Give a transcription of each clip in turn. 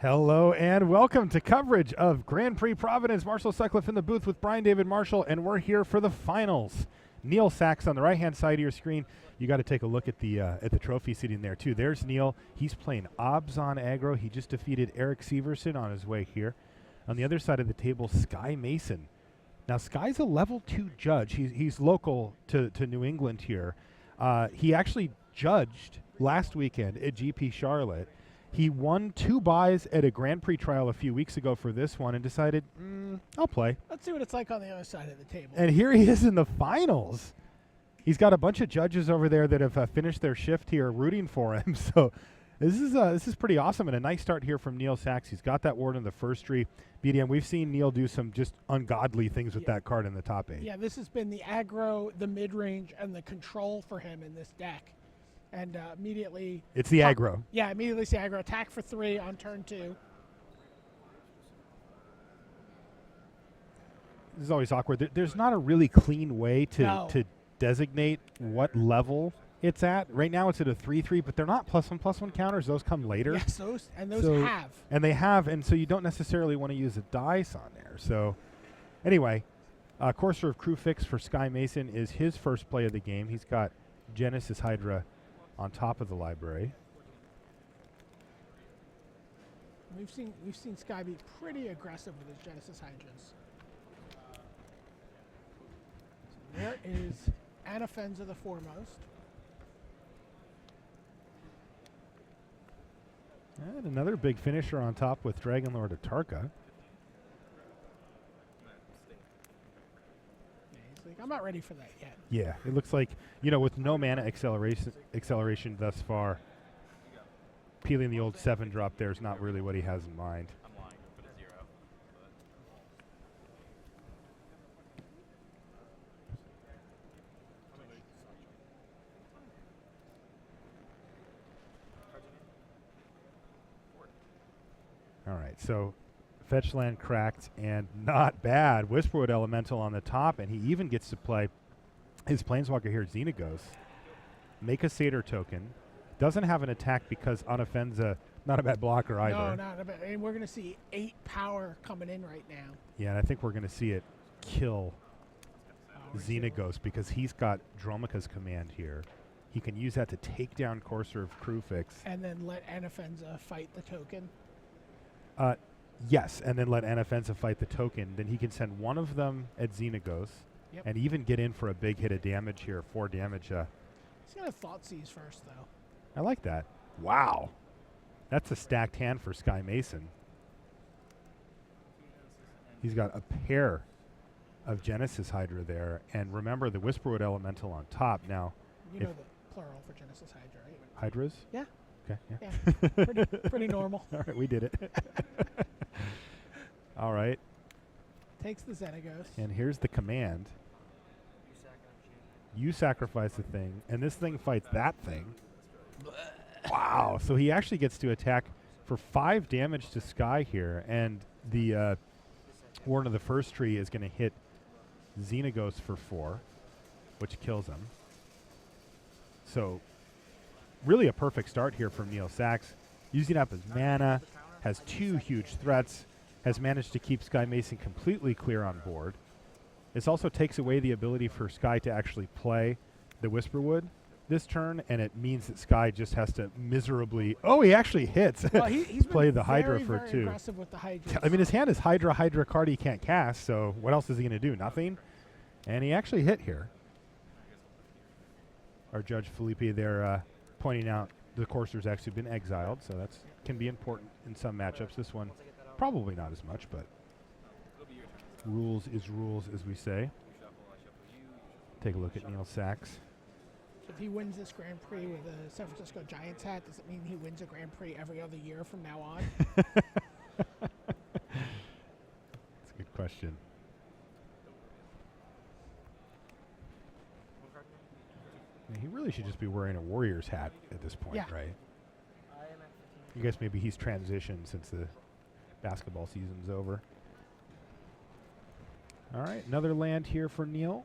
Hello and welcome to coverage of Grand Prix Providence. Marshall Sutcliffe in the booth with Brian David Marshall, and we're here for the finals. Neil Sachs on the right-hand side of your screen. You got to take a look at the trophy sitting there too. There's Neil. He's playing Obs on aggro. He just defeated Eric Severson on his way here. On the other side of the table, Sky Mason. Now Sky's a level 2 judge. He's local to New England here. He actually judged last weekend at GP Charlotte. He won 2 buys at a Grand Prix trial a few weeks ago for this one and decided, I'll play. Let's see what it's like on the other side of the table. And here he is in the finals. He's got a bunch of judges over there that have finished their shift here rooting for him. So this is pretty awesome, and a nice start here from Neil Sachs. He's got that ward in the first tree. BDM, we've seen Neil do some just ungodly things with that card in the top 8. Yeah, this has been the aggro, the mid-range, and the control for him in this deck. And immediately... It's the aggro. Yeah, immediately it's the aggro. Attack for 3 on turn 2. This is always awkward. There's not a really clean way to designate what level it's at. Right now it's at a 3/3, but they're not +1/+1 counters. Those come later. Yes, those have. And they have, and so you don't necessarily want to use a dice on there. So anyway, Courser of Crew Fix for Sky Mason is his first play of the game. He's got Genesis Hydra on top of the library. We've seen Sky be pretty aggressive with his Genesis Hydras. So there is Anafenza the foremost. And another big finisher on top with Dragonlord Atarka. I'm not ready for that yet. Yeah, it looks like, with no mana acceleration thus far, peeling the old 7-drop there is not really what he has in mind. All right, so fetch land cracked and not bad. Whisperwood Elemental on the top, and he even gets to play his Planeswalker here, Xenagos. Make a Satyr token. Doesn't have an attack because Anafenza, not a bad blocker either. No, not a bad. And we're going to see 8 power coming in right now. Yeah, and I think we're going to see it kill Xenagos because he's got Dromica's command here. He can use that to take down Courser of Crew Fix. And then let Anafenza fight the token. Yes, and then let Anafenza fight the token. Then he can send one of them at Xenagos and even get in for a big hit of damage here, 4 damage. He's going to Thoughtseize first, though. I like that. Wow. That's a stacked hand for Sky Mason. He's got a pair of Genesis Hydra there. And remember the Whisperwood Elemental on top. Now, you know the plural for Genesis Hydra, right? Hydras? Yeah. Okay, yeah. Pretty normal. All right, we did it. All right. Takes the Xenagos. And here's the command. You sacrifice the thing, and this thing fights that thing. Wow. So he actually gets to attack for 5 damage to Sky here, and the Warden of the First Tree is going to hit Xenagos for 4, which kills him. So really a perfect start here from Neil Sachs. Using up his mana, has 2 huge threats, has managed to keep Sky Mason completely clear on board. This also takes away the ability for Sky to actually play the Whisperwood this turn, and it means that Sky just has to miserably... Oh, he actually hits. Well, he's play the very, Hydra for very 2. Aggressive with the Hydra. I mean, his hand is Hydra card he can't cast, so what else is he going to do? Nothing? And he actually hit here. Our Judge Felipe there pointing out the Courser's actually been exiled, so that can be important in some matchups. This one, probably not as much, but rules is rules, as we say. Take a look at Neil Sachs. If he wins this Grand Prix with a San Francisco Giants hat, does it mean he wins a Grand Prix every other year from now on? That's a good question. I mean, he really should just be wearing a Warriors hat at this point, right? I guess maybe he's transitioned since the basketball season's over. All right, another land here for Neil.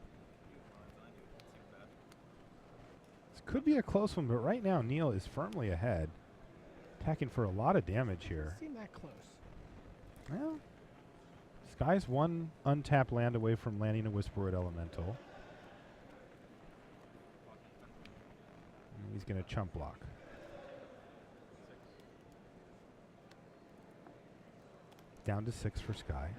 This could be a close one, but right now Neil is firmly ahead. Attacking for a lot of damage here. Seem that close. Well, Sky's one untapped land away from landing a Whisperwood Elemental. And he's going to chump block. Down to 6 for Sky.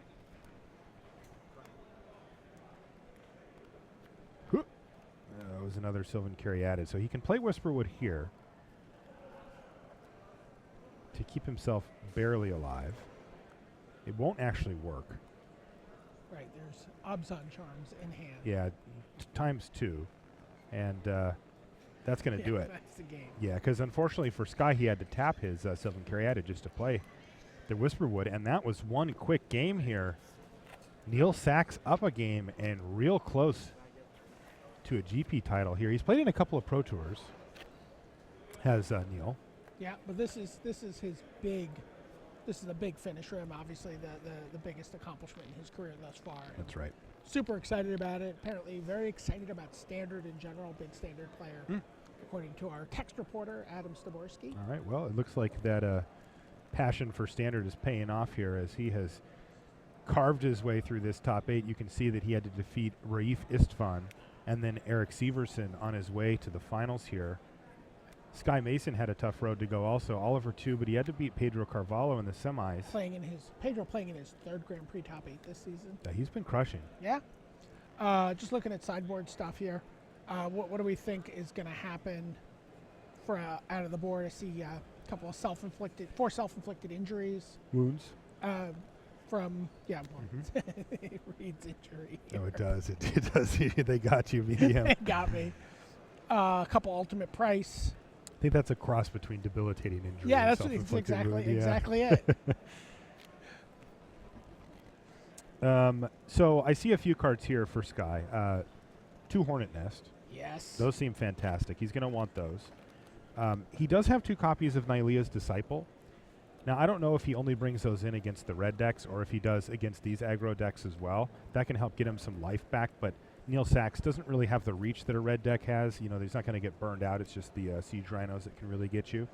That was another Sylvan Carry added. So he can play Whisperwood here to keep himself barely alive. It won't actually work. Right, there's Obzon Charms in hand. Yeah, times 2. And that's going to do it. That's the game. Yeah, because unfortunately for Sky, he had to tap his Sylvan Caryatid just to play the Whisperwood. And that was one quick game here. Neil Sachs up a game and real close to a GP title here. He's played in a couple of Pro Tours, has Neil. Yeah, but this is his big. This is a big finish for him. Obviously, the biggest accomplishment in his career thus far. That's right. Super excited about it. Apparently, very excited about Standard in general. Big Standard player, according to our text reporter Adam Staborski. All right. Well, it looks like that passion for Standard is paying off here as he has carved his way through this top 8. You can see that he had to defeat Raif Istvan and then Eric Severson on his way to the finals here. Sky Mason had a tough road to go also. Oliver too, but he had to beat Pedro Carvalho in the semis. Pedro playing in his 3rd Grand Prix top 8 this season. Yeah, he's been crushing. Yeah. Just looking at sideboard stuff here. What do we think is going to happen for out of the board? I see a couple of four self-inflicted injuries. Wounds. From Reed's injury. Oh, it does. It does. They got you, medium. They got me. A couple ultimate price. I think that's a cross between debilitating injury. Yeah, and that's exactly it. So I see a few cards here for Sky. 2 Hornet Nest. Yes. Those seem fantastic. He's going to want those. He does have 2 copies of Nylea's Disciple. Now, I don't know if he only brings those in against the red decks or if he does against these aggro decks as well. That can help get him some life back, but Neil Sachs doesn't really have the reach that a red deck has. You know, he's not going to get burned out. It's just the Siege Rhinos that can really get you.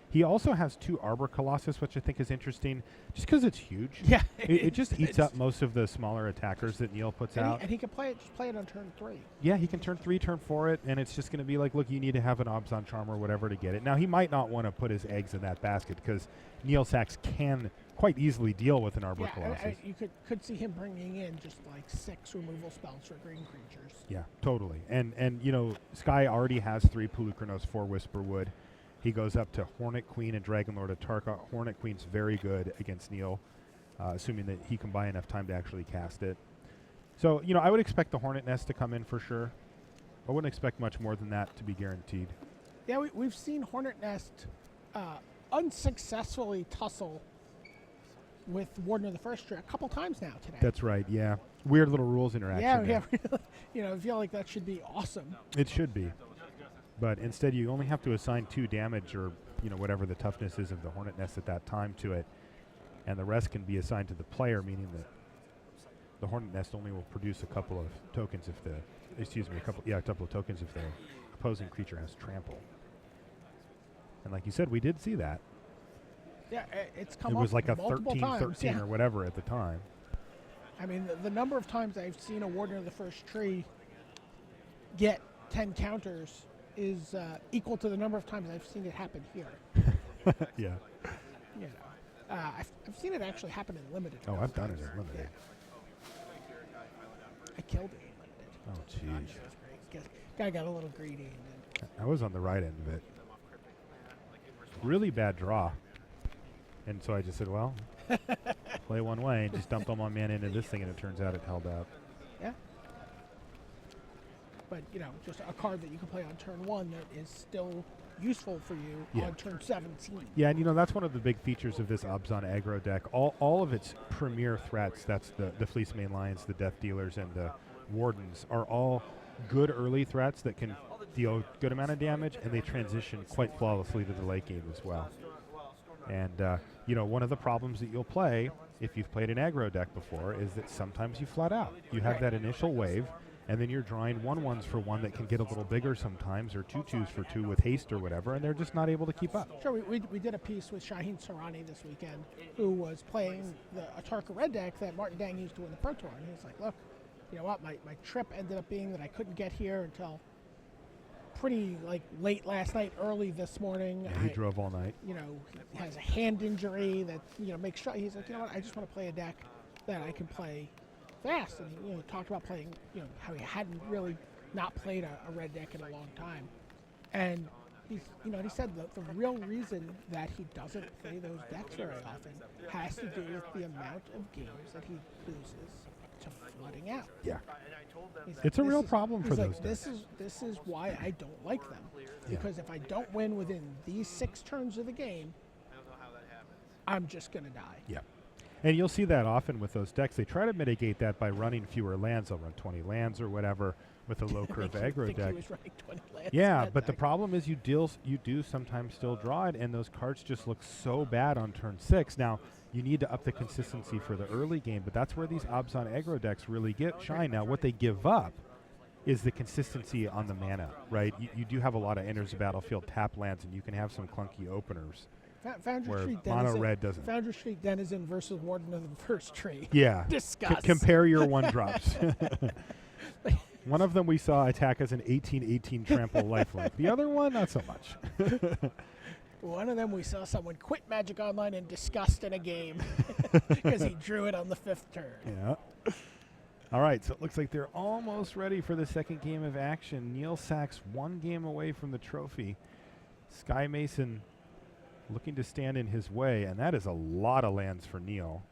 He also has 2 Arbor Colossus, which I think is interesting just because it's huge. Yeah. It just eats up most of the smaller attackers that Neil puts out. And he can play it on turn 3. Yeah, he can turn 3, turn 4 it, and it's just going to be like, look, you need to have an Obzon Charm or whatever to get it. Now, he might not want to put his eggs in that basket because Neil Sachs can quite easily deal with an Arbor Colossus. You could see him bringing in just like 6 removal spells for green creatures. Yeah, totally. And you know, Sky already has 3 Pulukranos, 4 Whisperwood. He goes up to Hornet Queen and Dragonlord Atarka. Hornet Queen's very good against Neil, assuming that he can buy enough time to actually cast it. So, you know, I would expect the Hornet Nest to come in for sure. I wouldn't expect much more than that to be guaranteed. Yeah, we've seen Hornet Nest unsuccessfully tussle with Warden of the First Tree a couple times now today. That's right, yeah. Weird little rules interaction. Yeah, really, you know, I feel like that should be awesome. It should be. But instead, you only have to assign 2 damage or, you know, whatever the toughness is of the Hornet Nest at that time to it. And the rest can be assigned to the player, meaning that the Hornet Nest only will produce a couple of tokens if a couple of tokens if the opposing creature has trample. And like you said, we did see that. Yeah, it's come up. It was like a 13 or whatever at the time. I mean, the number of times I've seen a Warden of the First Tree get 10 counters is equal to the number of times I've seen it happen here. Yeah. You know, I've seen it actually happen in limited. Oh, I've done it in limited. I killed it in limited. Oh, jeez. Guy got a little greedy. And I was on the right end of it. Really bad draw. And so I just said, well, play one way and just dumped all my mana into this thing, and it turns out it held out. Yeah. But, you know, just a card that you can play on turn 1 that is still useful for you on turn 17. Yeah, and, you know, that's one of the big features of this Obzon aggro deck. All of its premier threats, that's the Fleece Main Lions, the Death Dealers, and the Wardens, are all good early threats that can deal a good amount of damage, and they transition quite flawlessly to the late game as well. And, you know, one of the problems that you'll play if you've played an aggro deck before is that sometimes you flat out. You have that initial wave, And then you're drawing 1/1s for one that can get a little bigger sometimes, or 2/2s for two with haste or whatever, and they're just not able to keep up. Sure, we did a piece with Shaheen Sarani this weekend, who was playing a Tarka red deck that Martin Dang used to win the Pro Tour. And he's like, look, you know what, my trip ended up being that I couldn't get here until pretty late last night, early this morning. Yeah, he drove all night. You know, he has a hand injury that, makes sure, he's like, you know what, I just want to play a deck that I can play fast. And he talked about playing, how he hadn't really not played a red deck in a long time. And he said the real reason that he doesn't play those decks very often has to do with the amount of games that he loses to flooding out. Yeah. He's It's a like, real problem for those decks. decks. This is why I don't like them. Yeah. Because if I don't win within these 6 turns of the game, I'm just going to die. Yeah. And you'll see that often with those decks. They try to mitigate that by running fewer lands. They'll run 20 lands or whatever with a low curve aggro think deck. He was running 20 lands Yeah, in that but the deck. problem is you do sometimes still draw it, and those cards just look so bad on turn 6. Now, you need to up the consistency for the early game, but that's where these Abzan aggro decks really shine. Now, what they give up is the consistency on the mana, right? You do have a lot of enters the battlefield tap lands, and you can have some clunky openers. Foundry where Street mono Denizen, red doesn't. Foundry Street Denizen versus Warden of the First Tree. Yeah. Discuss. Compare your 1-drops. One of them we saw attack as an 18/18 trample lifelink. The other one, not so much. One of them we saw someone quit Magic Online in disgust in a game because he drew it on the 5th turn. Yeah. All right, so it looks like they're almost ready for the second game of action. Neil Sachs 1 game away from the trophy. Sky Mason looking to stand in his way, and that is a lot of lands for Neil.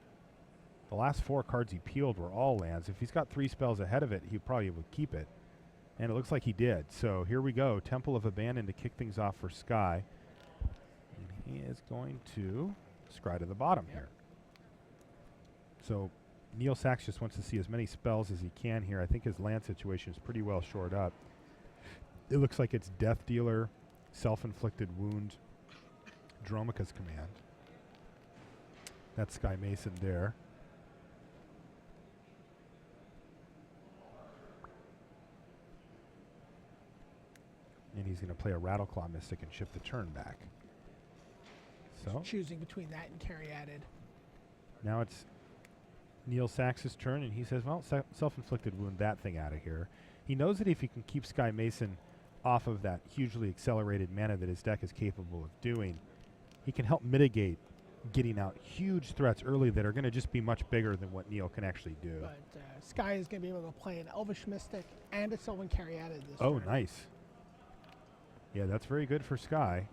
The last 4 cards he peeled were all lands. If he's got 3 spells ahead of it, he probably would keep it. And it looks like he did. So here we go. Temple of Abandon to kick things off for Sky. And he is going to scry to the bottom here. So Neil Sachs just wants to see as many spells as he can here. I think his land situation is pretty well shored up. It looks like it's Death Dealer, Self-Inflicted Wound, Dromica's Command. That's Sky Mason there. And he's going to play a Rattleclaw Mystic and shift the turn back. So Choosing between that and Caryatid. now it's Neil Sachs's turn, and he says, well, Self-Inflicted Wound that thing out of here. He knows that if he can keep Sky Mason off of that hugely accelerated mana that his deck is capable of doing, he can help mitigate getting out huge threats early that are going to just be much bigger than what Neil can actually do. But Sky is going to be able to play an Elvish Mystic and a Sylvan Caryatid this Oh, turn. nice. Yeah, that's very good for Sky.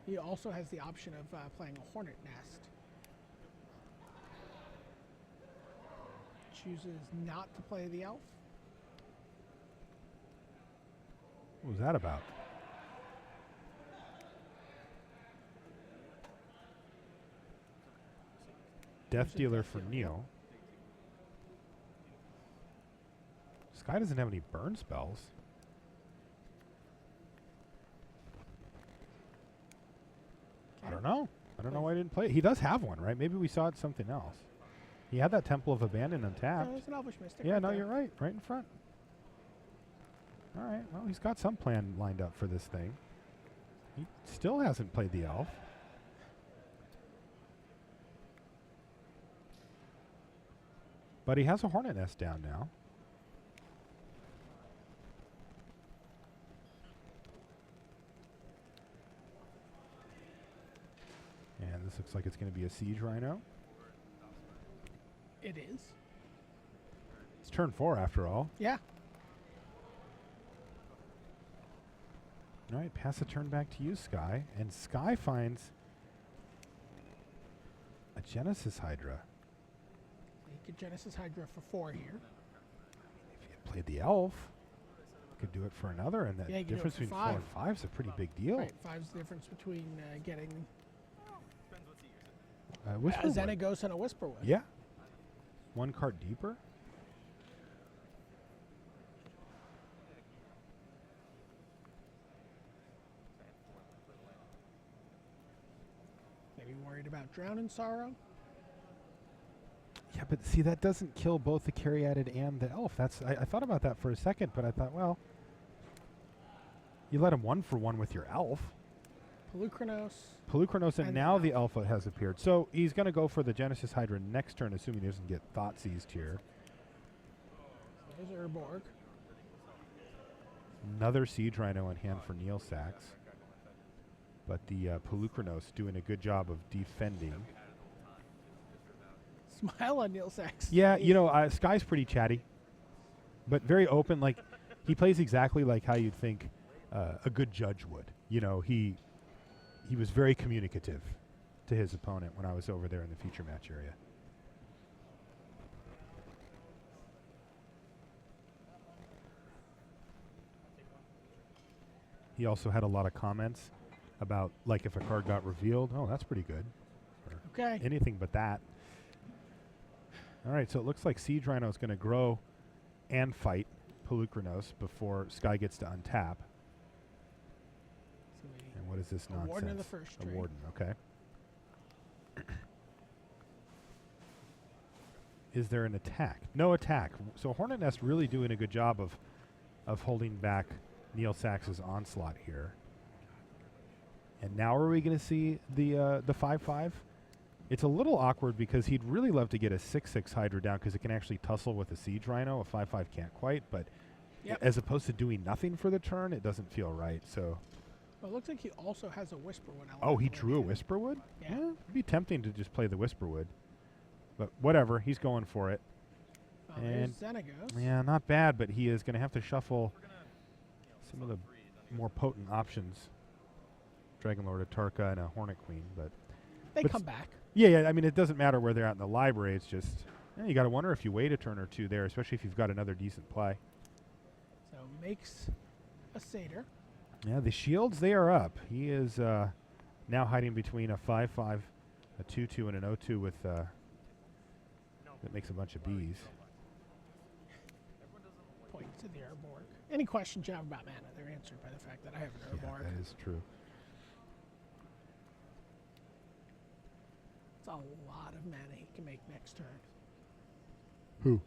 He also has the option of playing a Hornet Nest. Chooses not to play the Elf. What was that about? Death Who's a Dealer Death for Dealer? Neil. Sky doesn't have any burn spells. I don't know. I don't know why I didn't play it. He does have one, right? Maybe we saw it something else. He had that Temple of Abandon untapped. No, it's an Elvish Mystic. Yeah, right no, there. you're right. Right in front. All right. Well, he's got some plan lined up for this thing. He still hasn't played the Elf. But he has a Hornet Nest down now. And this looks like it's going to be a Siege Rhino. It is. It's turn 4 after all. Yeah. All right, pass the turn back to you, Sky. And Sky finds a Genesis Hydra. You get Genesis Hydra for 4 here. If you had played the Elf, you could do it for another, and that Yeah, you could do it difference for between 4 5. and 5 is a pretty big deal. Right, 5's the difference between getting a Whisperwood. Xenagos and a Whisperwood. Yeah. 1 card deeper. Maybe worried about Drown in Sorrow. Yeah, Yeah, but see, that doesn't kill both the Caryatid and the elf. I thought about that for a second, but I thought, well, you let him 1-for-1 with your elf. Pelucranos, and now the alpha has appeared. So he's going to go for the Genesis Hydra next turn, assuming he doesn't get thought seized here. There's Urborg. Another Siege Rhino in hand for Neil Sachs. But the Pelucranos doing a good job of defending. Smile on Neil Sachs. Yeah, you know, Sky's pretty chatty, but very open. Like, he plays exactly like how you'd think a good judge would. You know, he was very communicative to his opponent when I was over there in the feature match area. He also had a lot of comments about, like, if a card got revealed, oh, that's pretty good. Or okay. Anything but that. All right, so it looks like Siege Rhino is going to grow and fight Pelucranos before Sky gets to untap. And what is this nonsense? Warden in the first A tree. Warden, okay. Is there an attack? No attack. So Hornet Nest really doing a good job of holding back Neil Sachs's onslaught here. And now are we going to see the 5/5? It's a little awkward because he'd really love to get a 6/6 Hydra down because it can actually tussle with a Siege Rhino. A 5/5 can't quite, but as opposed to doing nothing for the turn, it doesn't feel right. So. Well, it looks like he also has a Whisperwood element. Oh, he drew a Whisperwood? Yeah. It'd be tempting to just play the Whisperwood. But whatever, he's going for it. And Xenagos. Yeah, not bad, but he is going to have to shuffle some of the more potent options. Dragon Lord, a Tarka, and a Hornet Queen. But they come back. Yeah, I mean, it doesn't matter where they're at in the library. It's just, you got to wonder if you wait a turn or two there, especially if you've got another decent play. So makes a Satyr. Yeah, the shields, they are up. He is now hiding between a 5/5, a 2/2, and an 0/2 with that makes a bunch of bees. Point to the Urborg. Any questions you have about mana, they're answered by the fact that I have an Urborg. Yeah, that is true. It's a lot of mana he can make next turn. Who?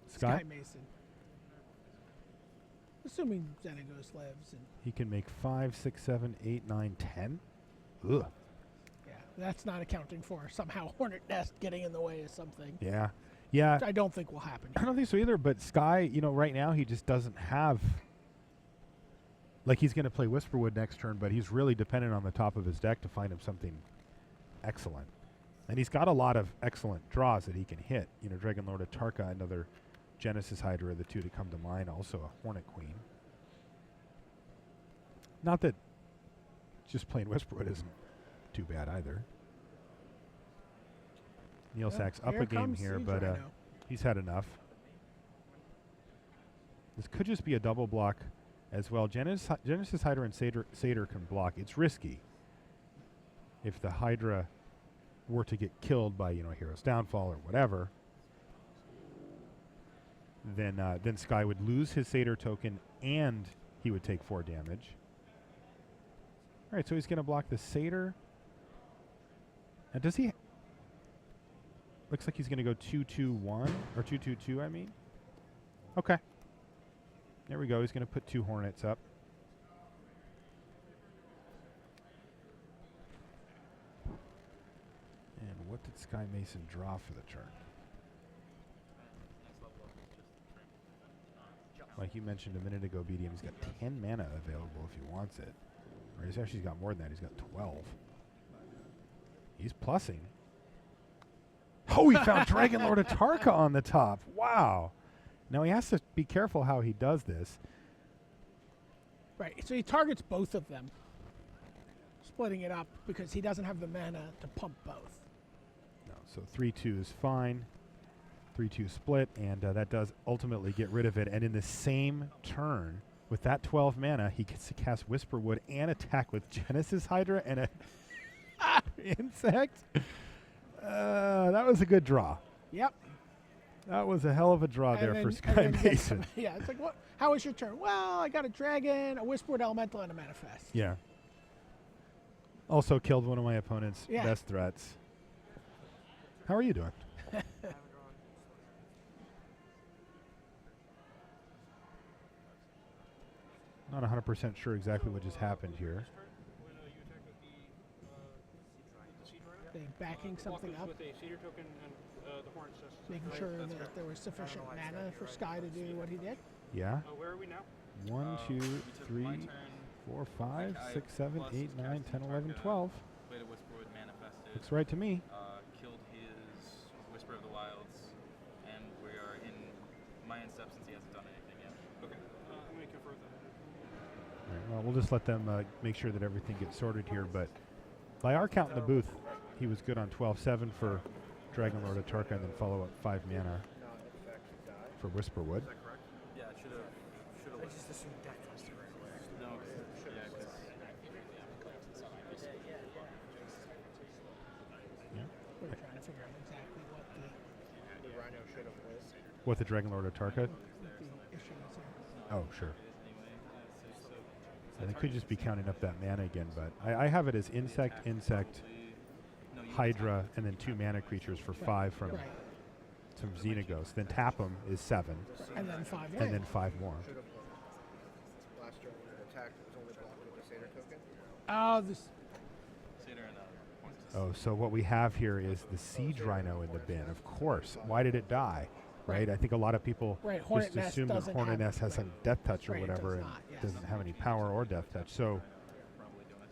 Sky? Sky Mason. Assuming Xenagos lives. And He can make 5, 6, 7, 8, 9, 10. Ugh. yeah, that's not accounting for somehow Hornet Nest getting in the way of something. Yeah. Which I don't think will happen. I don't think so either, but Sky, right now he just doesn't have... Like, he's going to play Whisperwood next turn, but he's really dependent on the top of his deck to find him something excellent. And he's got a lot of excellent draws that he can hit. Dragon Lord of Tarka, another Genesis Hydra, the two to come to mind, also a Hornet Queen. Not that just playing Whisperwood isn't too bad either. Neil Sachs up a game here, but he's had enough. This could just be a double block as well. Genesis Hydra and Satyr can block. It's risky. If the Hydra were to get killed by, Hero's Downfall or whatever, then Sky would lose his Satyr token and he would take 4 damage. All right, so he's going to block the Satyr. And does he... Looks like he's going to go 2-2-1, or 2-2-2, I mean. Okay. There we go. He's going to put 2 Hornets up. And what did Sky Mason draw for the turn? Like you mentioned a minute ago, BDM, he's got 10 mana available if he wants it. Or he's actually got more than that. He's got 12. He's plussing. Oh, he found Dragon Lord of Tarka on the top. Wow. Now he has to be careful how he does this. Right, so he targets both of them, splitting it up because he doesn't have the mana to pump both. No, so 3/2 is fine. 3/2 split, and that does ultimately get rid of it. And in the same turn, with that 12 mana, he gets to cast Whisperwood and attack with Genesis Hydra and a insect. That was a good draw. Yep. That was a hell of a draw there for Sky Mason. Yeah, it's like, what? How was your turn? Well, I got a dragon, a Whisperwood Elemental, and a Manifest. Yeah. Also killed one of my opponent's best threats. How are you doing? Not 100% sure exactly what just happened here. They backing something up, making sure that there was sufficient mana for Sky to do what he did. Yeah. Where are we now? 1, 2, 3, 4, 5, 6, 7, 8, 9, 10, 11, 12. Played a Whisperwood, manifested. Looks right to me. Killed his Whisper of the Wilds, and we are in Mayan steps since he hasn't done anything yet. Okay. I'm going to convert that. All right, well, we'll just let them make sure that everything gets sorted here. But by our count in the booth, he was good on 12-7 for Dragon Lord Atarka, and then follow up 5 mana for Whisperwood. Is that correct? Yeah, it should have. I just assumed deck was the right way. No, yeah, because We were trying to figure out exactly what The Rhino should have played. What the Dragon Lord Atarka? the issue is here. Oh, sure. And they could just be counting up that mana again, but I have it as Insect, Insect, Hydra, and then 2 mana creatures for 5 from Right. some Xenagos. Then tap them is 7, And then 5 more. and then 5 more. Should have last turn when it attacked, it was only blocked with the Satyr token. Oh, this. Satyr and points. Oh, so what we have here is the Siege Rhino in the bin. Of course. Why did it die? Right? I think a lot of people Right, Hornet just Nest assume that doesn't Hornet have- Nest has some Death Touch or Right, it whatever, does and not, yes. doesn't have any power or Death Touch. So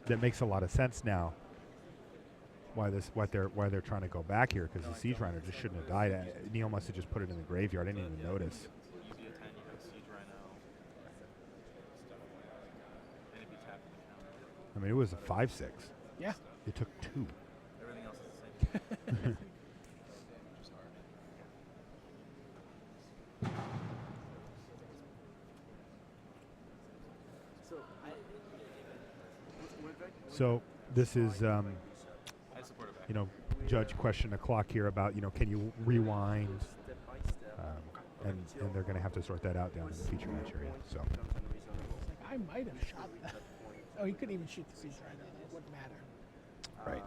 that makes a lot of sense now. Why they're trying to go back here, because the Siege Rhino just shouldn't have died. Neil must have just put it in the graveyard. I didn't even notice. Easy a 10, you have Siege Rhino. And if you tap the counter, I mean, it was a 5/6. Yeah. It took 2. everything else is the same. Just hard. So this is, I support it back. you know, Judge questioned the clock here about, can you rewind? And they're going to have to sort that out down in the feature match area. So, It's like, I might have shot that. Oh, he couldn't even shoot the Siege Rhino. It wouldn't matter. right.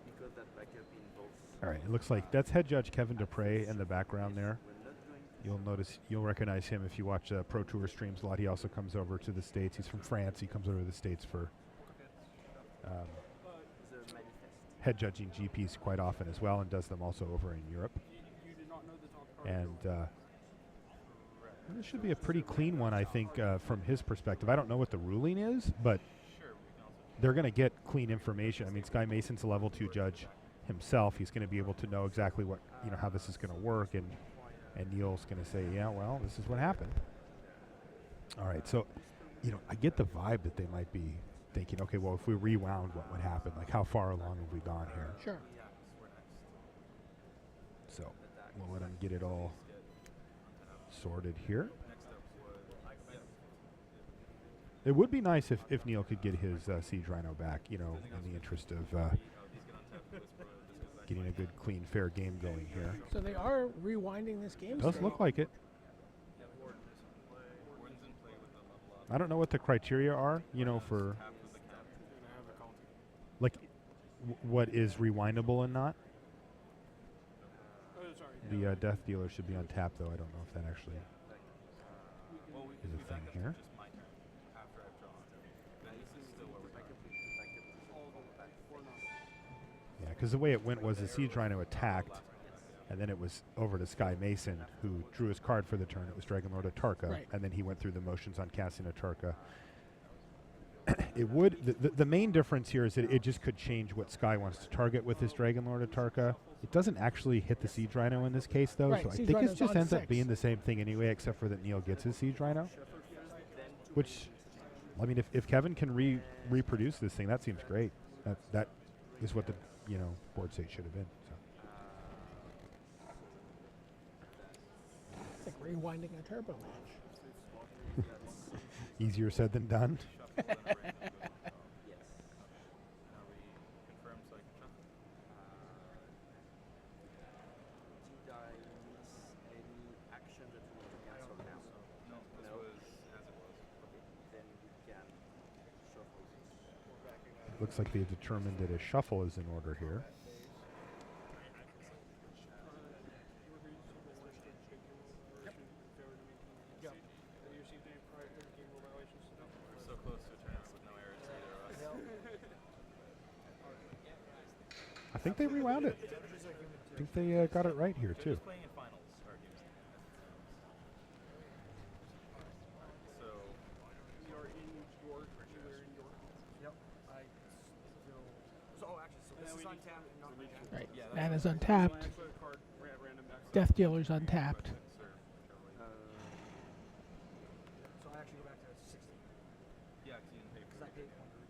Because that backup involves All right. It looks like that's head judge Kevin Dupre in the background there. You'll recognize him if you watch Pro Tour streams a lot. He also comes over to the States. He's from France. He comes over to the States for the manifest. head judging GPs quite often as well, and does them also over in Europe. You did not know the top card. And this should be a pretty clean one, I think, from his perspective. I don't know what the ruling is, but they're going to get clean information. I mean, Sky Mason's a level 2 judge himself. He's going to be able to know exactly what, how this is going to work, and Neil's going to say, yeah, well, this is what happened. All right, so, I get the vibe that they might be thinking, okay, well, if we rewound, what would happen? Like, how far along have we gone here? Sure. So we'll let them get it all sorted here. It would be nice if Neil could get his Siege Rhino back, in the interest of getting a good, clean, fair game going here. So they are rewinding this game. Does today. look like it. I don't know what the criteria are, for like what is rewindable and not. Oh, sorry. The Death Dealer should be on tap, though. I don't know if that actually is a thing here. Yeah, because the way it went was the Siege Rhino attacked, and then it was over to Sky Mason, who drew his card for the turn. It was Dragon Lord Atarka, Right. and then he went through the motions on casting Atarka. It would the main difference here is that it just could change what Sky wants to target with this Dragon Lord Atarka. It doesn't actually hit the Siege Rhino in this case, though, Right, so I Siege think it Rhino's just on ends up 6. being the same thing anyway, except for that Neil gets his Siege Rhino. Which, I mean, if Kevin can reproduce this thing, that seems great. That is what the board state should have been. So. It's like rewinding a turbo match. Easier said than done. Did I miss any action that we need to cancel now? No, this was as it was. Then we can shuffle this. Looks like they've determined that a shuffle is in order here. think they rewound it. I think they got it right here, too. Playing in finals are games. So We are in York. We're in York. Yep. I still. So actually, so And this then is we untapped and not untapped. Right. Yeah, Mana is So I untapped. put a card at random back. Death Dealer's untapped. So I actually go back to 60 yeah, 'cause you didn't pay because for I it. paid 100.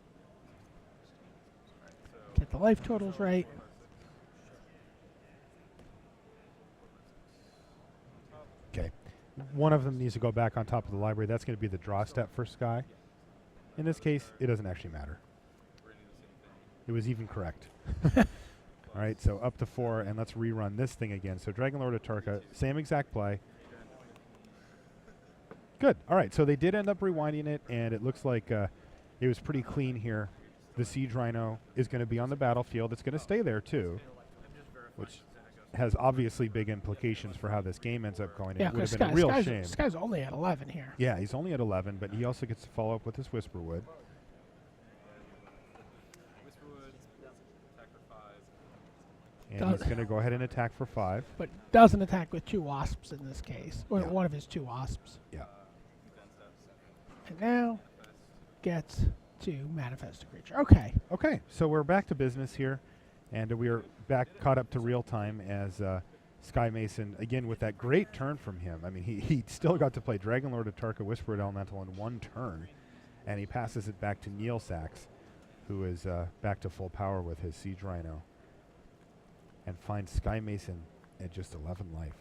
Alright, so Get the life totals right. Okay. One of them needs to go back on top of the library. That's going to be the draw step for Sky. In this case, it doesn't actually matter. we're gonna do the same thing. It was even correct. All right, so up to 4, and let's rerun this thing again. So Dragon Lord Atarka, same exact play. Good. All right, so they did end up rewinding it, and it looks like it was pretty clean here. The Siege Rhino is going to be on the battlefield. It's going to stay there, too, which has obviously big implications for how this game ends up going. Yeah, It would because have been a real Sky's, shame. Sky's only at 11 here. Yeah, he's only at 11, but he also gets to follow up with his Whisperwood. Whisperwood, attack for 5. And Does- he's going to go ahead and attack for 5. But doesn't attack with 2 wasps in this case. Or Yeah. one of his 2 wasps. Yeah. Then steps. And now Manifest. gets to manifest a creature. Okay. Okay, so we're back to business here, and we are back caught up to real time as Sky Mason, again, with that great turn from him. I mean, he still got to play Dragon Lord Atarka, Whispered Elemental in 1 turn, and he passes it back to Neil Sachs, who is back to full power with his Siege Rhino, and finds Sky Mason at just 11 life.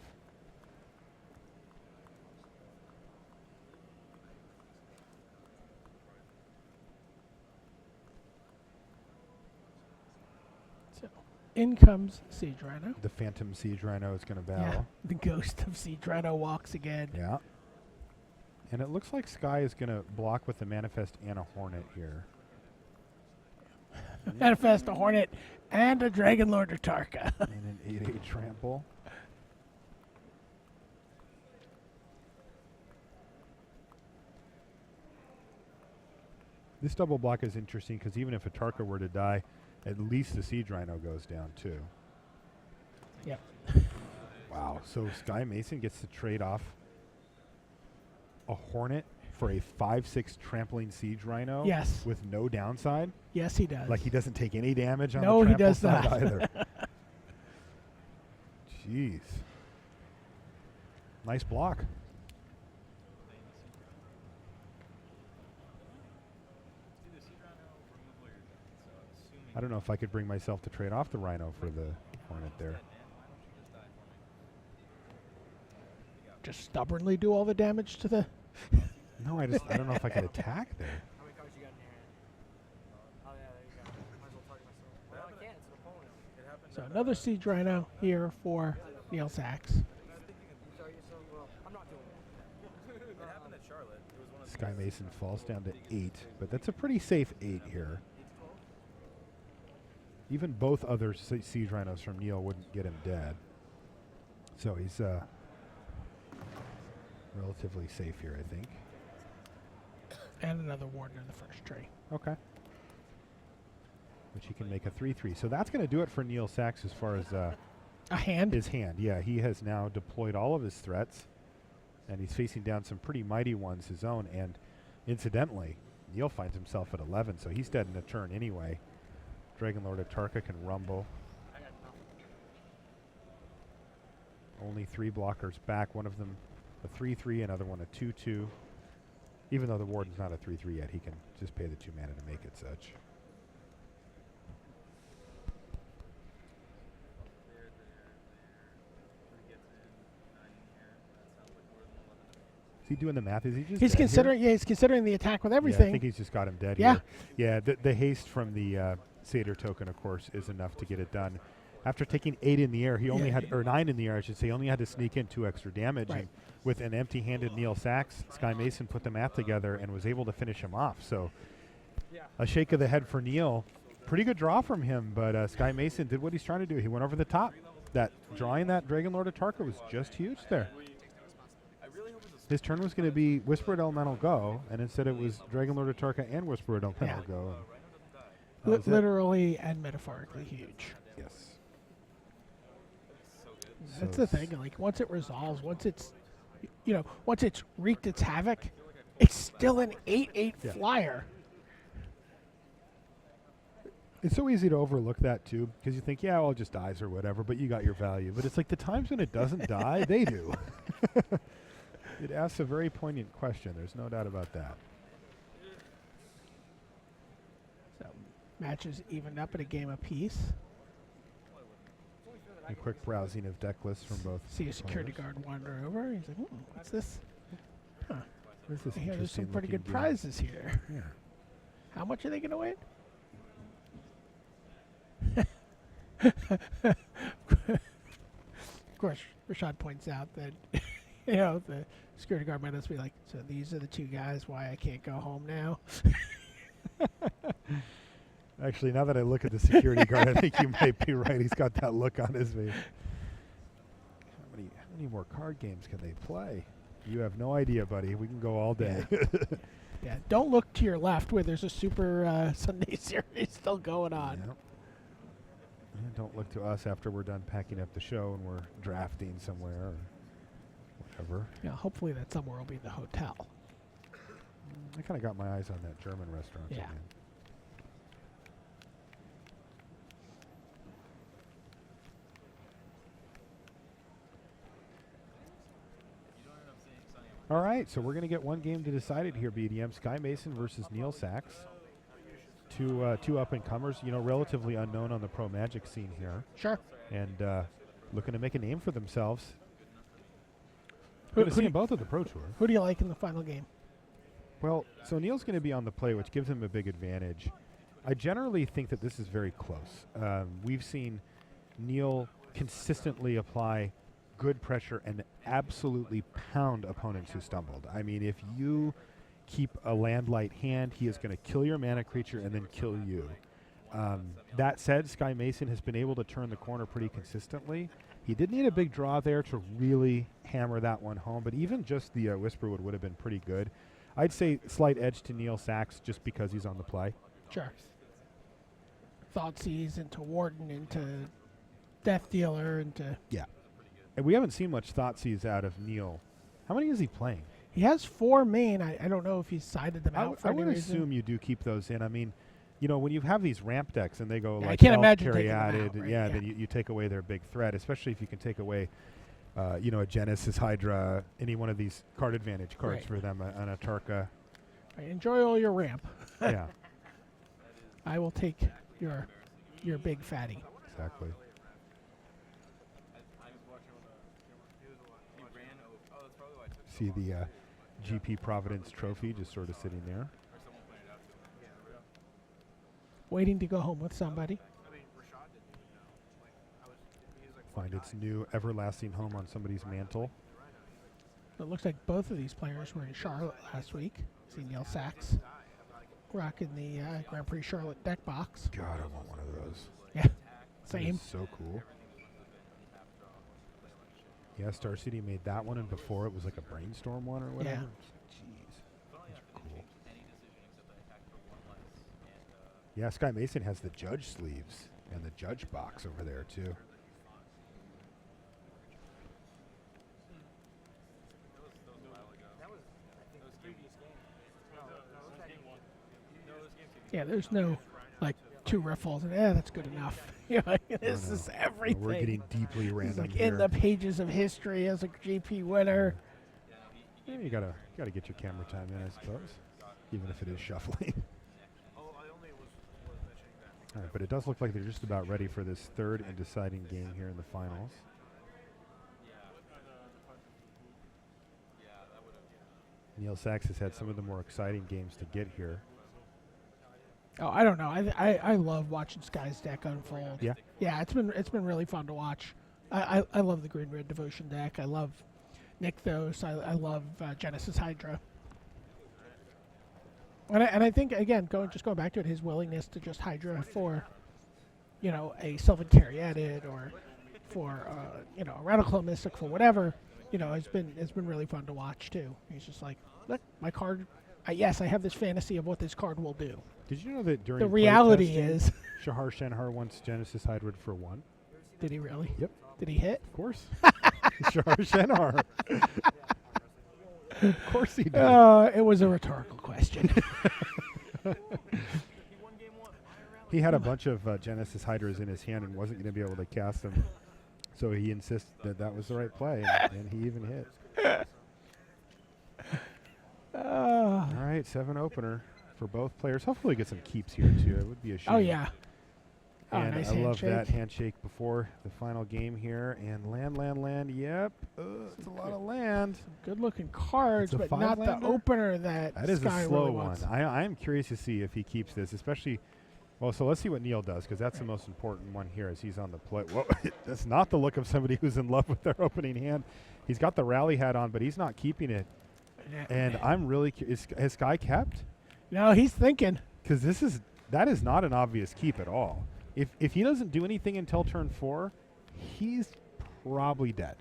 So in comes Siege Rhino. The Phantom Siege Rhino is going to Yeah. battle. The ghost of Siege Rhino walks again. Yeah. And it looks like Sky is going to block with the Manifest and a Hornet here. Manifest a Hornet and a Dragon Lord Atarka. And an 8/8 trample. This double block is interesting because even if Atarka were to die, at least the Siege Rhino goes down too. Yep. Wow. So Sky Mason gets to trade off a Hornet for a 5/6 trampling Siege Rhino. Yes. With no downside. Yes, he does. Like he doesn't take any damage on No, the he trample does side not. either. Jeez. Nice block. I don't know if I could bring myself to trade off the Rhino for the Hornet there. Just stubbornly do all the damage to the. No, I don't know if I could attack there. How many cards you got in your hand? Oh yeah, there you go. Might as well target myself. Well, I can't. It's an opponent. So another Siege Rhino here for Neil Sachs. You tell yourself, well, I'm not doing it. It happened at Charlotte. It was one of Sky Mason falls down to 8, but that's a pretty safe 8 here. Even both other Siege Rhinos from Neil wouldn't get him dead. So he's relatively safe here, I think. And another Warden in the first tree. Okay. Which he can make a 3/3. So that's going to do it for Neil Sachs as far as A hand. his hand. Yeah, he has now deployed all of his threats, and he's facing down some pretty mighty ones his own. And incidentally, Neil finds himself at 11, so he's dead in a turn anyway. Dragon Lord Atarka can rumble. Only 3 blockers back. One of them a 3/3, another one a 2/2. Even though the Warden's not a 3/3 yet, he can just pay the 2 mana to make it such. Is he doing the math? Is he just He's dead here? considering. Yeah, he's considering the attack with Yeah, I everything. think he's just got him dead Yeah. here. Yeah, the haste from the Satyr token, of course, is enough to get it done. After taking 8 in the air, he only Yeah. had, or 9 in the air, I should say, he only had to sneak in 2 extra damage. Right. And with an empty-handed Neil Sachs, Sky Mason put the math together and was able to finish him off. So a shake of the head for Neil. Pretty good draw from him, but Sky Mason did what he's trying to do. He went over the top. That drawing that Dragon Lord Atarka was just huge there. His turn was going to be Whispered Elemental go, and instead it was Dragon Lord Atarka and Whispered Elemental Yeah. go. That was it. Literally and metaphorically huge. Yes. So good. That's So the thing. Like once it resolves, once it's wreaked its havoc, it's still an 8/8 Yeah. flyer. It's so easy to overlook that too, because you think, yeah, well, it just dies or whatever, but you got your value. But it's like the times when it doesn't die, they do. It asks a very poignant question. There's no doubt about that. So matches evened up at a game apiece. A quick browsing of deck lists from both. See a security players. guard wander over. He's like, what's this? Huh. What is this I hear there's some interesting pretty good looking game? prizes here. Yeah. How much are they going to win? Of course, Rashad points out that the security guard might just be like, so these are the two guys why I can't go home now. Actually, now that I look at the security guard, I think you might be right. He's got that look on his face. How many more card games can they play? You have no idea, buddy. We can go all day. Yeah, don't look to your left where there's a Super Sunday series still going on. Yep. And don't look to us after we're done packing up the show and we're drafting somewhere or whatever. Yeah, hopefully that somewhere will be the hotel. I kind of got my eyes on that German restaurant. Yeah. Again. All right, so we're going to get one game to decide it here, BDM. Sky Mason versus Neil Sachs. Two up-and-comers, relatively unknown on the pro Magic scene here. Sure. And looking to make a name for themselves. Who Going to see do them both at the Pro Tour. Who do you like in the final game? Well, so Neil's going to be on the play, which gives him a big advantage. I generally think that this is very close. We've seen Neil consistently apply good pressure and absolutely pound opponents who stumbled. I mean, if you keep a landlight hand, he is going to kill your mana creature and then kill you. That said, Sky Mason has been able to turn the corner pretty consistently. He did need a big draw there to really hammer that one home, but even just the Whisperwood would have been pretty good. I'd say slight edge to Neil Sachs just because he's on the play. Sure. Thoughtseize into Warden into Death Dealer into... Yeah. And we haven't seen much Thoughtseize out of Neil. How many is he playing? He has 4 main. I don't know if he's sided them out for I any would reason. assume you do keep those in. I mean, when you have these ramp decks and they go Yeah, I like can't elf, imagine carry taking them out, added, right? yeah, Yeah. then you take away their big threat, especially if you can take away, a Genesis Hydra, any one of these card advantage cards Right. for them, an Atarka. Right, enjoy all your ramp. Yeah, I will take your big fatty. exactly. See the GP Providence trophy just sort of sitting there. Waiting to go home with somebody. Find its new everlasting home on somebody's mantle. It looks like both of these players were in Charlotte last week. See Neil Sachs rocking the Grand Prix Charlotte deck box. God, I want one of those. Yeah, That same. is so cool. Yeah, Star City made that one, and before it was like a brainstorm one or whatever. Yeah. Jeez, those are cool. Yeah, Sky Mason has the Judge sleeves and the Judge box over there too. Yeah, there's no like 2 riffles and that's good enough. This is everything. We're getting deeply It's random like here. in the pages of history as a GP winner. Yeah, you gotta get your camera time in, I suppose, even if it is shuffling. All right, but it does look like they're just about ready for this third and deciding game here in the finals. Neil Sachs has had some of the more exciting games to get here. Oh, I don't know. I love watching Sky's deck unfold. Yeah. Yeah, it's been really fun to watch. I love the Green Red Devotion deck. I love Nykthos. I love Genesis Hydra. And I think again going back to it, his willingness to just Hydra for, a Sylvan Caryatid or for a Radical Mystic for whatever, it's been really fun to watch too. He's just like, look, my card. Yes, I have this fantasy of what this card will do. Did you know that during The reality playtesting, is, Shahar Shenhar wants Genesis Hybrid for 1? did he really? Yep. Did he hit? Of course. Shahar Shenhar. Of course he did. It was a rhetorical question. He had a bunch of Genesis Hydras in his hand and wasn't going to be able to cast them. So he insisted that that was the right play, and he even hit. All right, 7 opener for both players. Hopefully get some keeps here, too. It would be a shame. Oh, yeah. Oh, And nice I love handshake. that handshake before the final game here. And land. Yep. It's a lot of land. Good-looking cards, It's a but not the five-lander? opener that That is Sky a slow really one. wants. I am curious to see if he keeps this, especially. Well, so let's see what Neil does, because that's the most important one here as he's on the play. Whoa, that's not the look of somebody who's in love with their opening hand. He's got the rally hat on, but he's not keeping it. Yeah. And I'm really curious. Has Sky kept? No, he's thinking. Because that is not an obvious keep at all. If he doesn't do anything until turn 4, he's probably dead.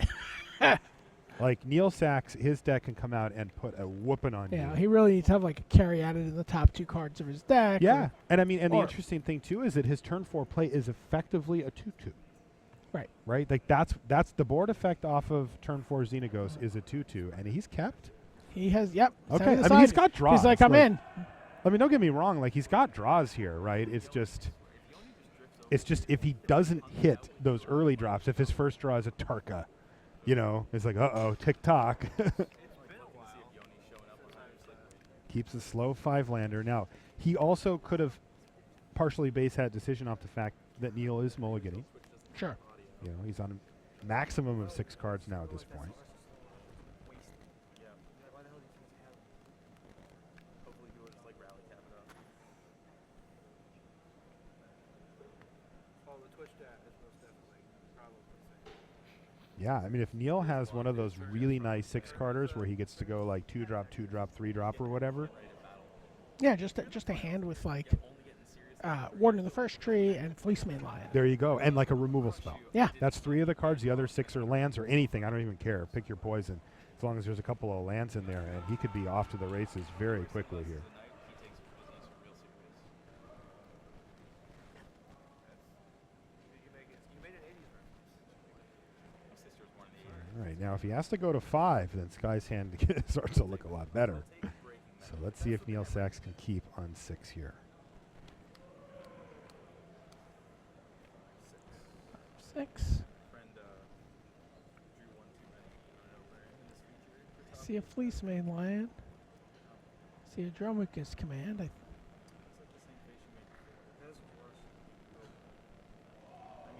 Like Neil Sachs, his deck can come out and put a whooping on Yeah, you. he really needs to have like a carry added in the top 2 cards of his deck. Yeah, or- and I mean, and the or- interesting thing too is that his turn 4 play is effectively a 2/2. Right. Right. Like that's the board effect off of turn 4 Xenagos is a 2/2, and he's kept. He has, yep. Okay, setting I mean, he's aside. got draws. He's like, I'm in. I mean, don't get me wrong. Like he's got draws here, right? It's just if he doesn't hit those early drops, if his first draw is a Tarka, it's like tick-tock. Keeps a slow 5-lander. Now, he also could have partially based that decision off the fact that Neil is mulliganing. Sure. He's on a maximum of 6 cards now at this point. Well, the Twitch chat is most definitely probably safe. Yeah, I mean, if Neil has one of those really nice 6-carders where he gets to go like 2-drop, 2-drop, 3-drop or whatever. Yeah, just a hand with like Warden of the First Tree and Fleecemane Lion. There you go. And like a removal spell. Yeah. That's 3 of the cards. The other 6 are lands or anything. I don't even care. Pick your poison. As long as there's a couple of lands in there. And he could be off to the races very quickly here. All right. Now, if he has to go to 5, then Sky's hand starts to look a lot better. So let's see if Neil Sachs can keep on 6 here. 6. See a Fleecemane Lion. See a Dromicus Command.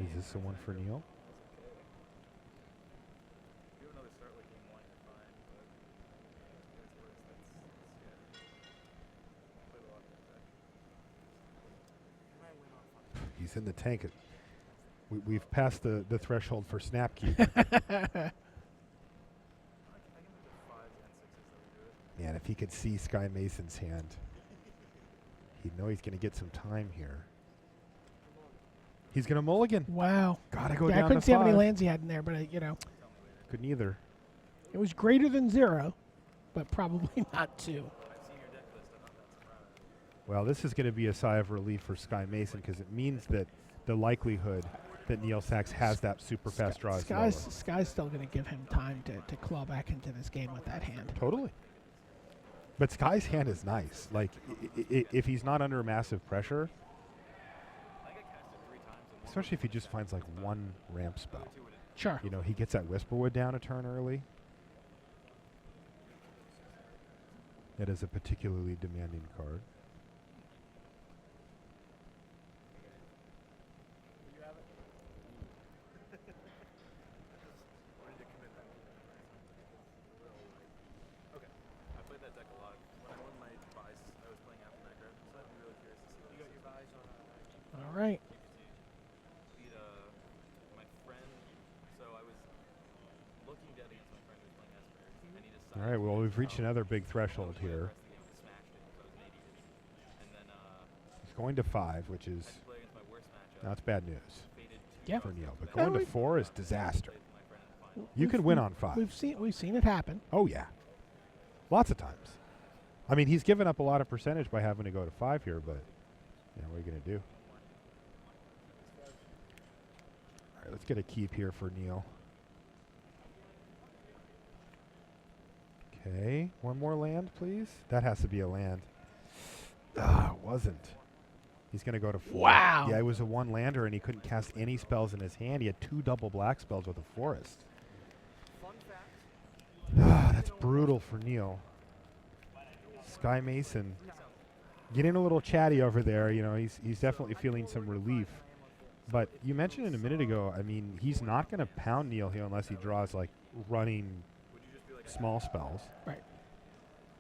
Is this the one for Neil? He's in the tank. We've passed the threshold for snap keep. Man, if he could see Sky Mason's hand, he'd know he's going to get some time here. He's going to mulligan. Wow. Gotta go Yeah, I down couldn't to see how many 5. lands he had in there, but Couldn't either. it was greater than 0, but probably not 2. Well, this is going to be a sigh of relief for Sky Mason because it means that the likelihood that Neil Sachs has that super fast draw is lower. Sky's still going to give him time to claw back into this game with that hand. Totally. But Sky's hand is nice. Like, if he's not under massive pressure, especially if he just finds like one ramp spell. Sure. He gets that Whisperwood down a turn early. That is a particularly demanding card. All right. All right, well, we've reached another big threshold here. He's going to 5, which is, that's bad news Yeah. for Neil. But going to we- 4 is disaster. You We've- could win on 5. We've seen it happen. Oh, yeah. Lots of times. I mean, he's given up a lot of percentage by having to go to 5 here, but Yeah, what are you going to do? All right, let's get a keep here for Neil. Okay, one more land, please. That has to be a land. Ah, it wasn't. He's going to go to 4. Wow. Yeah, it was a 1-lander, and he couldn't cast any spells in his hand. He had 2 double black spells with a forest. Ah, that's brutal for Neil. Sky Mason getting a little chatty over there. You know, he's definitely feeling some relief. But you mentioned it a minute ago. I mean, he's not going to pound Neil here unless he draws like running small spells. Right.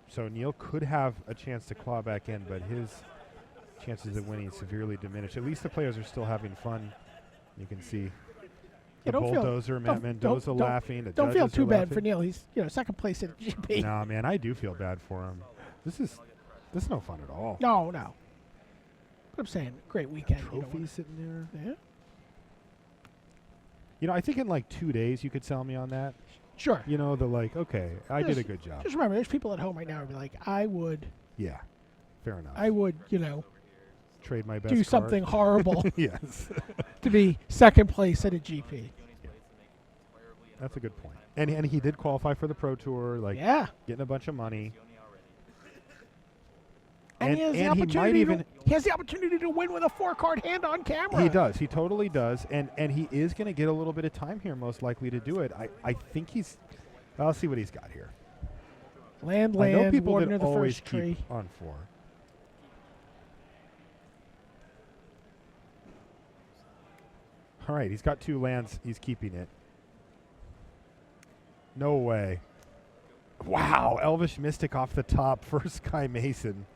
So Neil could have a chance to claw back in, but his chances of winning severely diminished. At least the players are still having fun. You can see the bulldozer, Matt Mendoza laughing. The Don't feel judges too are bad laughing. for Neil. He's second place at GP. Nah, man, I do feel bad for him. This is no fun at all. No. But I'm saying, great weekend. Trophy sitting there. Yeah. You know, I think in like 2 days you could sell me on that. Sure. You know, okay, I did a good job. Just remember, there's people at home right now who be like, I would, Yeah, fair enough. Trade my best do card. something horrible Yes. to be second place at a GP. That's a good point. And he did qualify for the Pro Tour, Yeah. getting a bunch of money. And he has the opportunity he has the opportunity to win with a 4-card hand on camera. He does. He totally does. And he is going to get a little bit of time here, most likely, to do it. I think he's. I'll see what he's got here. I know people Warden that of the always first tree. keep on 4. All right, he's got 2 lands. He's keeping it. No way. Wow, Elvish Mystic off the top for Sky Mason.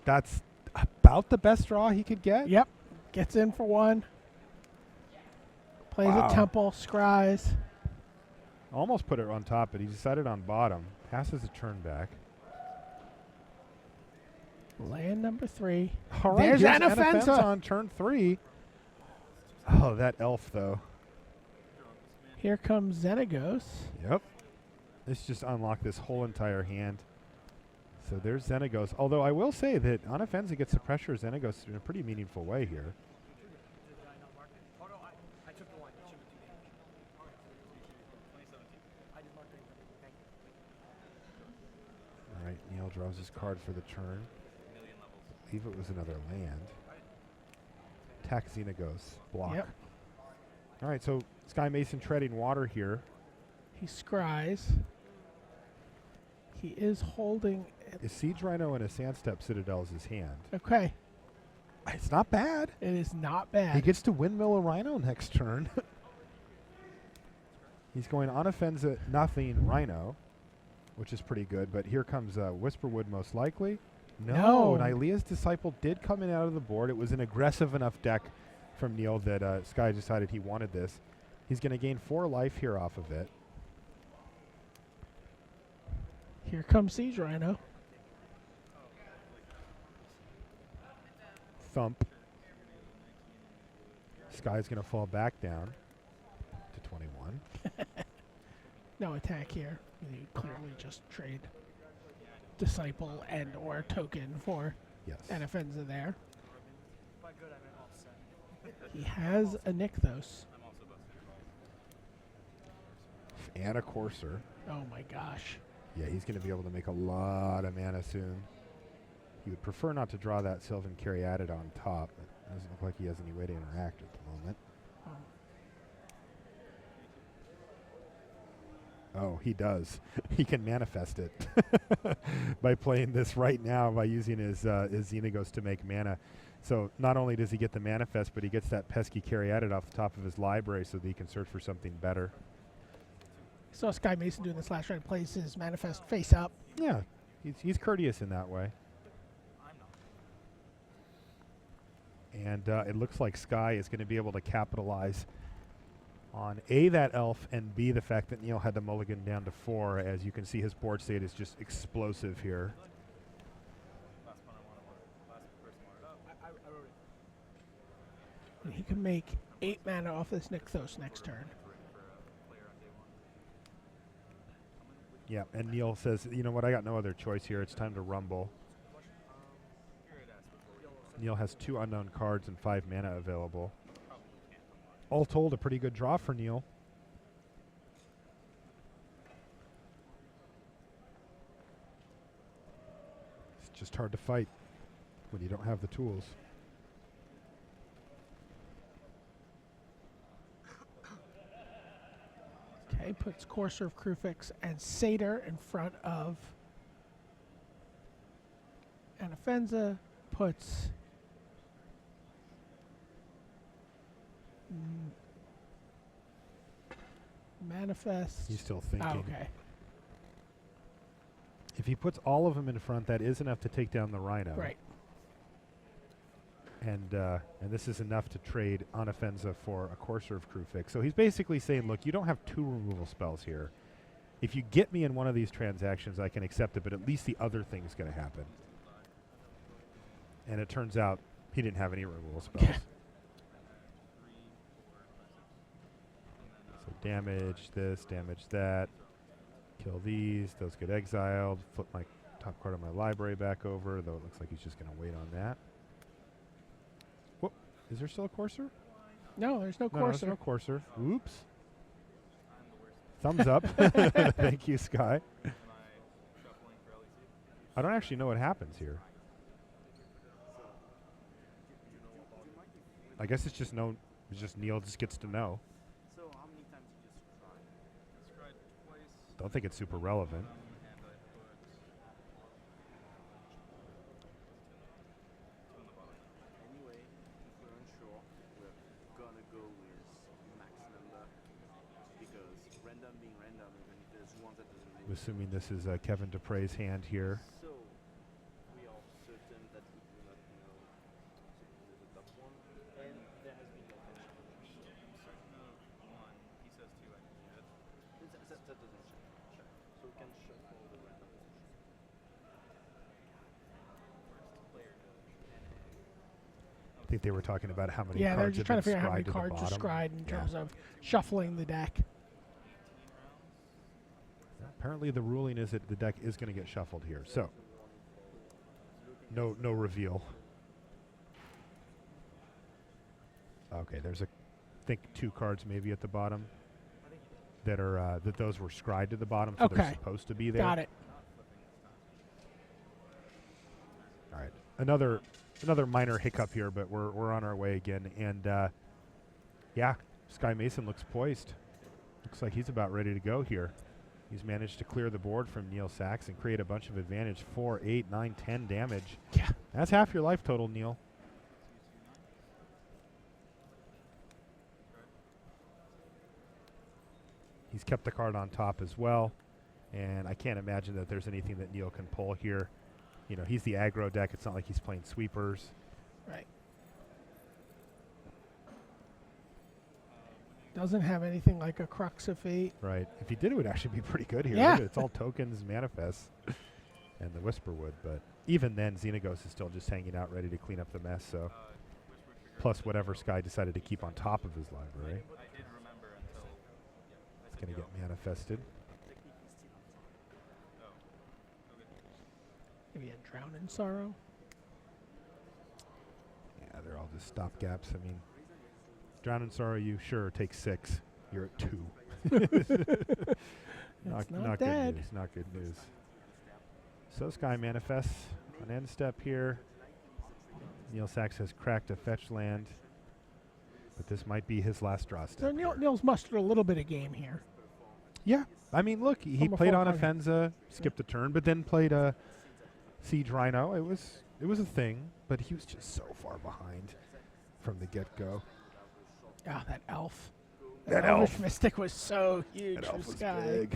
That's about the best draw he could get. Yep. Gets in for 1. Plays Wow. a temple, scries. Almost put it on top, but he decided on bottom. Passes a turn back. Land number 3. All right, There's here's Anafenza. on turn 3. Oh, that elf, though. Here comes Xenagos. Yep. This just unlocked this whole entire hand. So there's Xenagos. Although I will say that Anafenza gets to pressure Xenagos in a pretty meaningful way here. All right, Neil draws his card for the turn. I believe it was another land. Attack Xenagos. Block. Yep. All right, so Sky Mason treading water here. He scries. He is holding. A Siege Rhino and a Sandstep Citadel is his hand. Okay. It's not bad. It is not bad. He gets to windmill a Rhino next turn. He's going Anafenza nothing Rhino, which is pretty good. But here comes Whisperwood most likely. No. And Ilea's Disciple did come in out of the board. It was an aggressive enough deck from Neil that Sky decided he wanted this. He's going to gain 4 life here off of it. Here comes Siege Rhino. Thump. Sky's going to fall back down to 21. No attack here. You clearly just trade Disciple and or token for Yes. Anafenza there. He has a Nykthos. And a Courser. Oh my gosh. Yeah, he's going to be able to make a lot of mana soon. He would prefer not to draw that Sylvan Caryatid on top. It doesn't look like he has any way to interact at the moment. Oh, he does. He can manifest it by playing this right now by using his Xenagos to make mana. So not only does he get the manifest, but he gets that pesky Caryatid off the top of his library so that he can search for something better. Saw Sky Mason doing this last round. Plays his manifest face up. Yeah, he's courteous in that way. And it looks like Sky is going to be able to capitalize on A, that elf, and B, the fact that Neil had the mulligan down to 4. As you can see, his board state is just explosive here. And he can make 8 mana off this Nykthos next turn. Yeah, and Neil says, you know what, I got no other choice here. It's time to rumble. Neil has 2 unknown cards and 5 mana available. All told, a pretty good draw for Neil. It's just hard to fight when you don't have the tools. Okay, puts Courser of Krufix and Satyr in front of Anafenza. Puts Manifest. He's still thinking. Oh, okay. If he puts all of them in front, that is enough to take down the Rhino. Right. And this is enough to trade Anafenza for a Courser of Krufix. So he's basically saying, look, you don't have 2 removal spells here. If you get me in one of these transactions, I can accept it, but at least the other thing's going to happen. And it turns out he didn't have any removal spells. So damage this, damage that. Kill these. Those get exiled. Flip my top card of my library back over, though it looks like he's just going to wait on that. Whoop. Is there still a Courser? No, there's no No, Courser. there's no Courser. Oops. Thumbs up. Thank you, Sky. I don't actually know what happens here. I guess it's just no. It's just Neil just gets to know. So how many times did you scry? Scried twice. Don't think it's super relevant. And I put 2 on the bottom. Anyway, if we're unsure, we're gonna go with max number because random being random, even if there's one that doesn't I'm assuming this is Kevin Dupre's hand here. So we are certain that we do not know the top one, and there has been no tension. I'm certain of 1. He says 2. I can do it. That doesn't check. So we can shuffle the random position. First player to I think they were talking about how many Yeah, they're cards just have trying to been figure out how many scried to the cards are bottom. scried in Yeah. terms of shuffling the deck. 18 rounds. Apparently, the ruling is that the deck is going to get shuffled here. So, no reveal. Okay, there's I think 2 cards maybe at the bottom that are that those were scried to the bottom, so they're Okay. supposed to be there. Got it. All right, another minor hiccup here, but we're on our way again. And yeah, Sky Mason looks poised. Looks like he's about ready to go here. He's managed to clear the board from Neil Sachs and create a bunch of advantage. 4, 8, 9, 10 damage. Yeah. That's half your life total, Neil. He's kept the card on top as well, and I can't imagine that there's anything that Neil can pull here. You know, he's the aggro deck. It's not like he's playing sweepers. Right. Doesn't have anything like a Crux of Fate. Right. If he did, it would actually be pretty good here. Yeah. Look at it. It's all tokens, manifests, and the Whisperwood. But even then, Xenagos is still just hanging out, ready to clean up the mess. So, plus whatever Sky decided to keep on top of his library. I did remember until It's going to get manifested. Oh. Okay. Maybe a Drown in Sorrow. Yeah, they're all just stopgaps. I mean, Drown in Sorrow, you sure take 6. You're at 2. It's not good dead. news. Not good news. So Sky manifests an end step here. Neil Sachs has cracked a fetch land, but this might be his last draw step. So here. Neil's mustered a little bit of game here. Yeah, I mean, look, he From a played full on card. Offenza, skipped a turn, but then played a Siege Rhino. It was a thing, but he was just so far behind from the get-go. Ah, that elf. That Elvish elf. Mystic was so huge That for elf was Sky. big.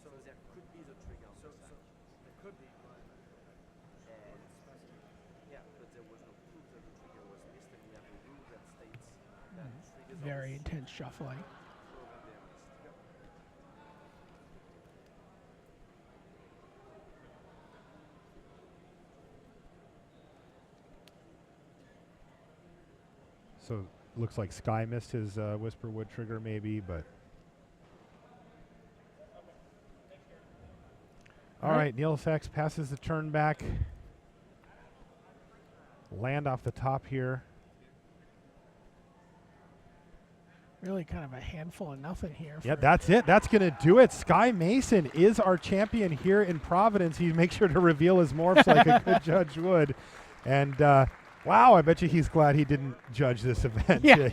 So there could be the trigger. So there could be, but yeah, but there was no proof that the trigger was missed, and we have a rule that states that triggers Very intense shuffling. So looks like Sky missed his Whisperwood trigger maybe, but All right, Neil Sachs passes the turn back. Land off the top here. Really kind of a handful of nothing here. Yeah, for- that's it. That's going to do it. Sky Mason is our champion here in Providence. He makes sure to reveal his morphs like a good judge would. And, wow, I bet you he's glad he didn't judge this event. Yeah. He